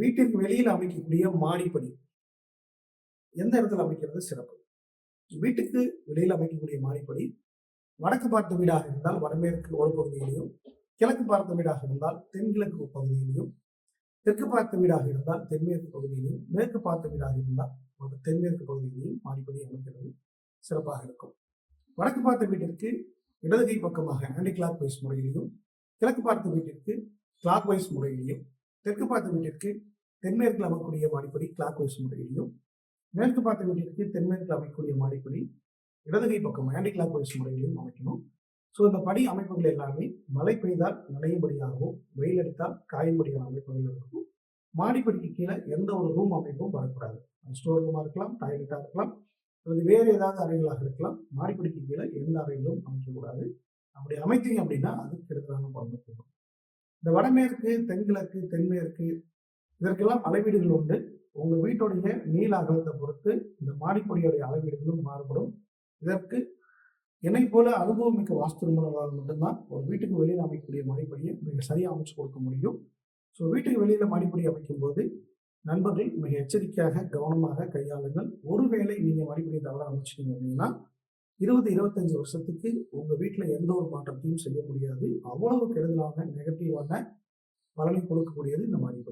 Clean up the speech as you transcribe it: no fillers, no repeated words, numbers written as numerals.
வீட்டிற்கு வெளியில் அமைக்கக்கூடிய மாடிப்படி எந்த இடத்துல அமைக்கிறது சிறப்பு? வீட்டுக்கு வெளியில் அமைக்கக்கூடிய மாடிப்படி வடக்கு பார்த்த வீடாக இருந்தால் வடமேற்கு ஒரு பகுதியிலையும், கிழக்கு பார்த்த வீடாக இருந்தால் தென்கிழக்கு பகுதியிலையும், தெற்கு பார்த்த வீடாக இருந்தால் தென்மேற்கு பகுதியிலையும், மேற்கு பார்த்த வீடாக இருந்தால் தென்மேற்கு பகுதியிலையும் மாடிப்படி அமைக்கிறது சிறப்பாக இருக்கும். வடக்கு பார்த்த வீட்டிற்கு இடது கை பக்கமாக ஆன்டி கிளாக் வைஸ் முறையிலையும், கிழக்கு பார்த்த வீட்டிற்கு கிளாக் வைஸ் முறையிலையும், தெற்கு பார்த்த வீட்டிற்கு தென்மேற்கில் அமைக்கக்கூடிய மாடிப்படி கிளாக் வைஸ் முறையிலையும், மேற்கு பார்த்த வீட்டிற்கு தென்மேற்கில் அமைக்கக்கூடிய மாடிப்படி இடதுகை பக்கம் ஆன்டி கிளாக் வைஸ் முறையிலையும் அமைக்கணும். ஸோ இந்த படி அமைப்புகள் எல்லாமே மழை பெய்தால் நனையும்படியாகவும், வெயில் அடித்தால் காயும்படியான அமைப்புகள் இருக்கும். மாடிப்படிக்கு கீழே எந்த ஒரு ரூம் அமைப்பும் வரக்கூடாது. ஸ்டோர் ரூமாக இருக்கலாம், டாய்லெட்டாக இருக்கலாம், அல்லது வேறு ஏதாவது அறைகளாக இருக்கலாம். மாடிப்படிக்கு கீழே எந்த அறைகளும் அமைக்கக்கூடாது. அப்படி அமைத்தீங்க அப்படின்னா அது கெடுதலான பலனை கொடுக்கும். இந்த வடமேற்கு, தென்கிழக்கு, தென்மேற்கு இதற்கெல்லாம் அளவீடுகள் உண்டு. உங்க வீட்டுடைய நீள அகலத்தை பொறுத்து இந்த மாடிப்படியுடைய அளவீடுகளும் மாறுபடும். இதற்கு என்னை போல அனுபவம் மிக்க வாஸ்து நிபுணர்களால் மட்டும்தான் ஒரு வீட்டுக்கு வெளியில் அமைக்கக்கூடிய மாடிப்படியை மிக சரியாக அமைச்சு கொடுக்க முடியும். ஸோ வீட்டுக்கு வெளியில மாடிப்படி அமைக்கும் போது நண்பர்கள் மிக எச்சரிக்கையாக கவனமாக கையாளுங்கள். ஒருவேளை நீங்க மாடிப்படியை தவறாக அமைச்சிட்டீங்க அப்படின்னா 20-25 வருஷத்துக்கு உங்க வீட்டுல எந்த ஒரு மாற்றத்தையும் செய்ய முடியாது. அவ்வளவு கெடுதலான நெகட்டிவான பலனை கொடுக்கக்கூடியது இந்த மாடிப்படி.